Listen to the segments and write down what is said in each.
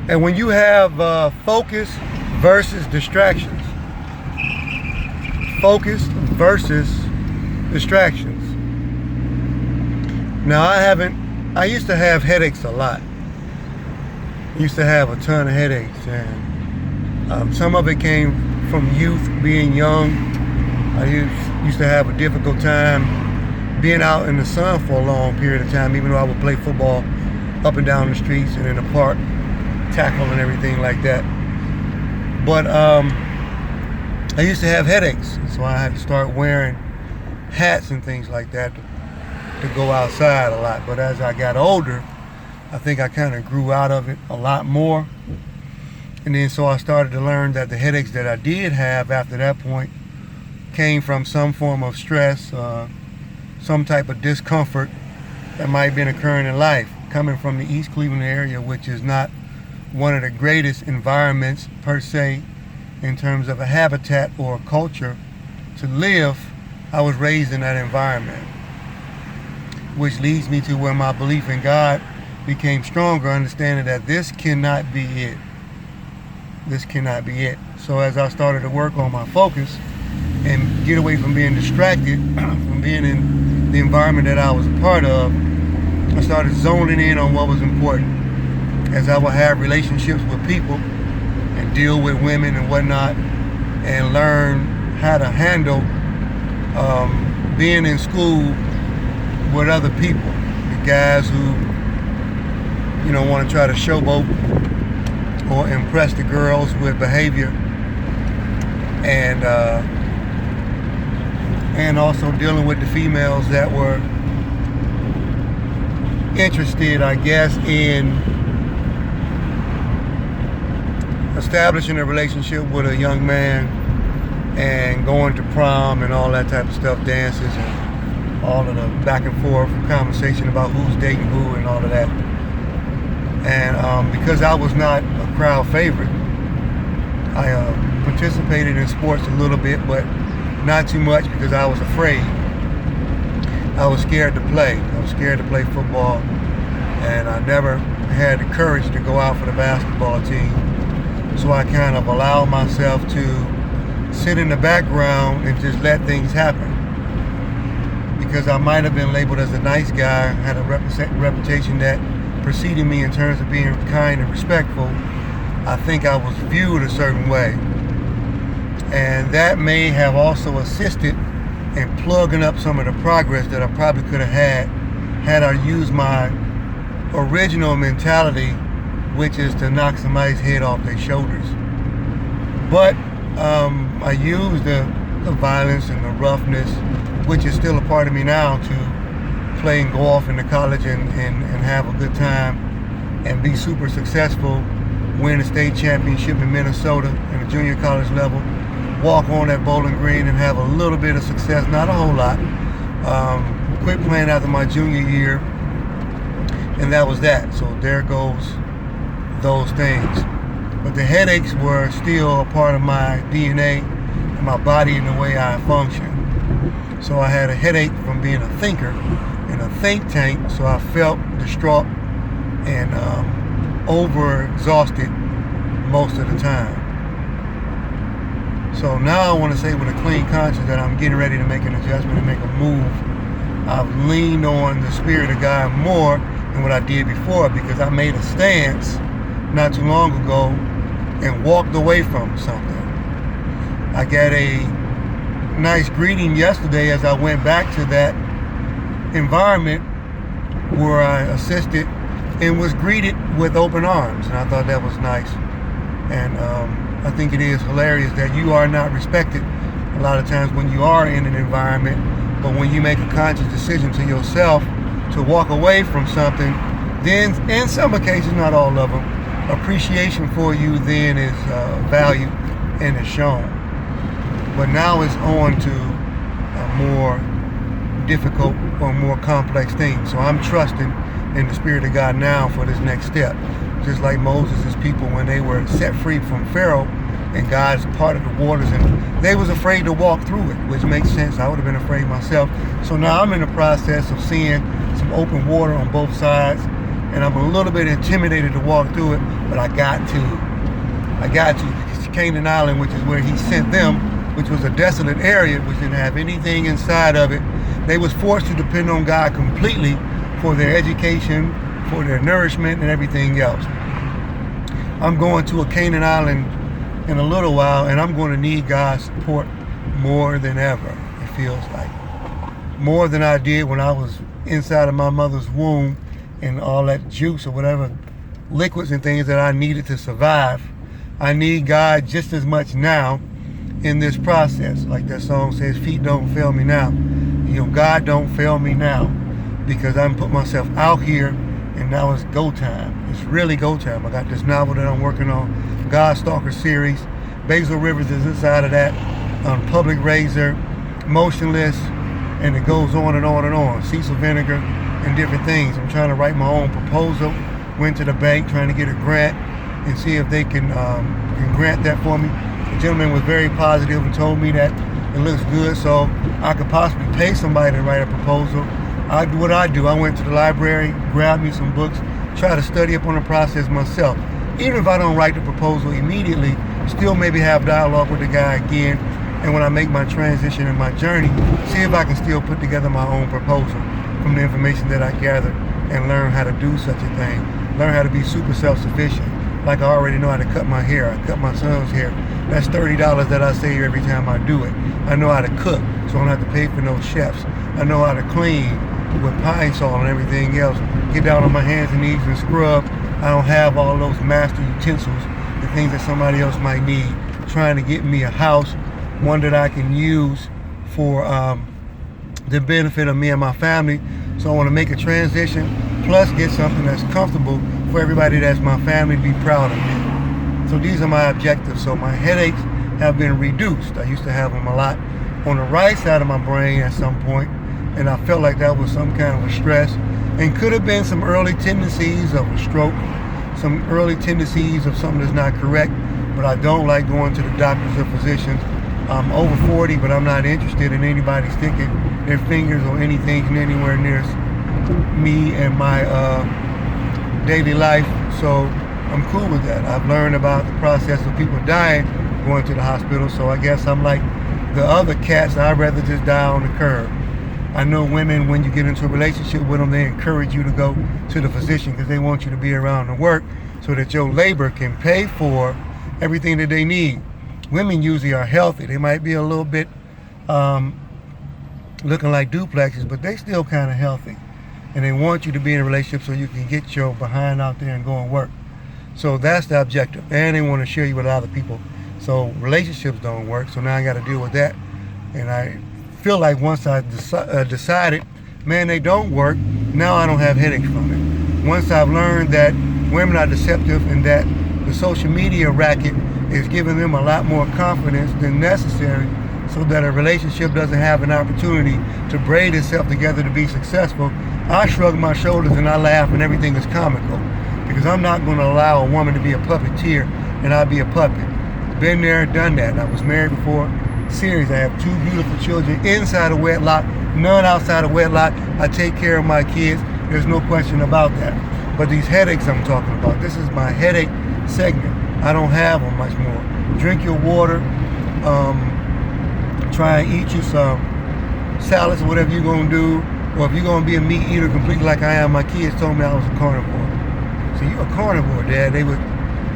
And when you have focus versus distractions, focus versus distractions. Now I used to have headaches a lot. Used to have a ton of headaches, and some of it came from youth, being young. I used to have a difficult time being out in the sun for a long period of time, even though I would play football up and down the streets and in the park, tackle and everything like that. But I used to have headaches, so I had to start wearing hats and things like that to go outside a lot. But as I got older, I think I kind of grew out of it a lot more. And then so I started to learn that the headaches that I did have after that point came from some form of stress, some type of discomfort that might have been occurring in life. Coming from the East Cleveland area, which is not one of the greatest environments per se in terms of a habitat or a culture to live, I was raised in that environment, which leads me to where my belief in God became stronger, understanding that this cannot be it. This cannot be it. So as I started to work on my focus and get away from being distracted, from being in the environment that I was a part of, I started zoning in on what was important. As I would have relationships with people and deal with women and whatnot, and learn how to handle being in school with other people, the guys who want to try to showboat or impress the girls with behavior, and also dealing with the females that were interested, I guess, in establishing a relationship with a young man and going to prom and all that type of stuff, dances and all of the back and forth conversation about who's dating who and all of that. And because I was not a crowd favorite, I participated in sports a little bit, but not too much because I was afraid. I was scared to play. I was scared to play football, and I never had the courage to go out for the basketball team. So I kind of allowed myself to sit in the background and just let things happen. Because I might have been labeled as a nice guy, had a reputation that preceded me in terms of being kind and respectful, I think I was viewed a certain way. And that may have also assisted in plugging up some of the progress that I probably could have had I used my original mentality, which is to knock somebody's head off their shoulders. But I used the violence and the roughness, which is still a part of me now, to play and go off into college and have a good time and be super successful, win a state championship in Minnesota in the junior college level, walk on that Bowling Green and have a little bit of success, not a whole lot. Quit playing after my junior year, and that was that. So there goes those things. But the headaches were still a part of my DNA and my body and the way I function. So I had a headache from being a thinker in a think tank, so I felt distraught and over-exhausted most of the time. So now I want to say with a clean conscience that I'm getting ready to make an adjustment and make a move. I've leaned on the Spirit of God more than what I did before, because I made a stance not too long ago and walked away from something. I got a nice greeting yesterday as I went back to that environment where I assisted and was greeted with open arms, and I thought that was nice. And I think it is hilarious that you are not respected a lot of times when you are in an environment, but when you make a conscious decision to yourself to walk away from something, then in some occasions, not all of them, appreciation for you then is valued and is shown. But now it's on to a more difficult or more complex thing. So I'm trusting in the Spirit of God now for this next step. Just like Moses' people when they were set free from Pharaoh and God's parted the waters and they was afraid to walk through it, which makes sense. I would have been afraid myself. So now I'm in the process of seeing some open water on both sides and I'm a little bit intimidated to walk through it, but I got to because Canaan Island, which is where he sent them, which was a desolate area, which didn't have anything inside of it. They was forced to depend on God completely for their education, for their nourishment, and everything else. I'm going to a Canaan Island in a little while, and I'm going to need God's support more than ever, it feels like. More than I did when I was inside of my mother's womb and all that juice or whatever liquids and things that I needed to survive. I need God just as much now in this process. Like that song says, feet don't fail me now. God don't fail me now, because I'm put myself out here, and now it's go time. It's really go time. I got this novel that I'm working on, God Stalker series. Basil Rivers is inside of that. Public Razor, Motionless, and it goes on and on and on. Cecil Vinegar and different things. I'm trying to write my own proposal. Went to the bank trying to get a grant and see if they can grant that for me. The gentleman was very positive and told me that it looks good, so I could possibly pay somebody to write a proposal. What I do, I went to the library, grabbed me some books, try to study up on the process myself. Even if I don't write the proposal immediately, still maybe have dialogue with the guy again, and when I make my transition in my journey, see if I can still put together my own proposal from the information that I gathered and learn how to do such a thing. Learn how to be super self-sufficient. Like I already know how to cut my hair. I cut my son's hair. That's $30 that I save every time I do it. I know how to cook, so I don't have to pay for no chefs. I know how to clean with pine salt and everything else. Get down on my hands and knees and scrub. I don't have all those master utensils, the things that somebody else might need. Trying to get me a house, one that I can use for the benefit of me and my family. So I want to make a transition, plus get something that's comfortable for everybody that's my family to be proud of me. So these are my objectives. So my headaches have been reduced. I used to have them a lot on the right side of my brain at some point, and I felt like that was some kind of a stress, and could have been some early tendencies of a stroke, some early tendencies of something that's not correct. But I don't like going to the doctors or physicians. I'm over 40, but I'm not interested in anybody sticking their fingers or anything anywhere near me and my daily life. So I'm cool with that. I've learned about the process of people dying going to the hospital, so I guess I'm like the other cats. I'd rather just die on the curb. I know women, when you get into a relationship with them, they encourage you to go to the physician because they want you to be around to work so that your labor can pay for everything that they need. Women usually are healthy. They might be a little bit looking like duplexes, but they still kind of healthy. And they want you to be in a relationship so you can get your behind out there and go and work. So that's the objective. And they want to share you with other people. So relationships don't work, so now I got to deal with that. And I feel like once I decided, man, they don't work, now I don't have headaches from it. Once I've learned that women are deceptive and that the social media racket is giving them a lot more confidence than necessary so that a relationship doesn't have an opportunity to braid itself together to be successful, I shrug my shoulders and I laugh and everything is comical. Because I'm not going to allow a woman to be a puppeteer and I'll be a puppet. Been there, done that. I was married before. Serious. I have 2 beautiful children inside of wedlock, none outside of wedlock. I take care of my kids. There's no question about that. But these headaches I'm talking about, this is my headache segment. I don't have them much more. Drink your water. Try and eat you some salads or whatever you're going to do. Or if you're going to be a meat eater completely like I am, my kids told me I was a carnivore. So you're a carnivore, Dad. They would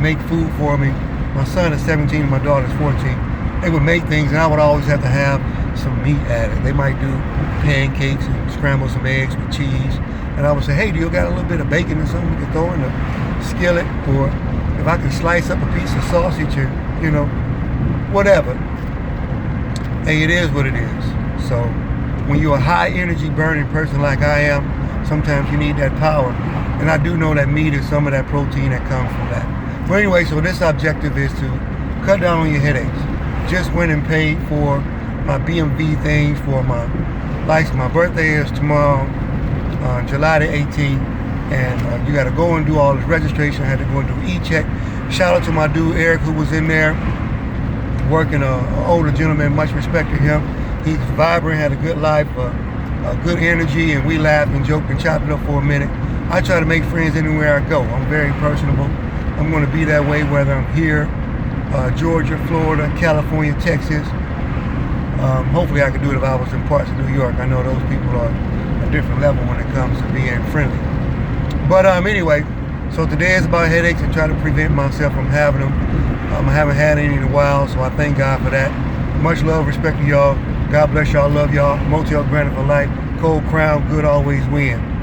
make food for me. My son is 17 and my daughter's 14. They would make things and I would always have to have some meat added. They might do pancakes and scramble some eggs with cheese. And I would say, hey, do you got a little bit of bacon or something we could throw in the skillet? Or if I could slice up a piece of sausage or, whatever. Hey, it is what it is. So when you're a high energy burning person like I am, sometimes you need that power. And I do know that meat is some of that protein that comes from that. But anyway, so this objective is to cut down on your headaches. Just went and paid for my BMV things for my license. My birthday is tomorrow, July the 18th. And you got to go and do all this registration. I had to go and do e-check. Shout out to my dude, Eric, who was in there working, an older gentleman, much respect to him. He's vibrant, had a good life, good energy, and we laughed and joked and chopped it up for a minute. I try to make friends anywhere I go. I'm very personable. I'm going to be that way whether I'm here, Georgia, Florida, California, Texas. Hopefully I could do it if I was in parts of New York. I know those people are a different level when it comes to being friendly. But anyway, so today is about headaches and try to prevent myself from having them. I haven't had any in a while, so I thank God for that. Much love, respect to y'all. God bless y'all, love y'all. Motell Granite for life. Cold Crown, good always win.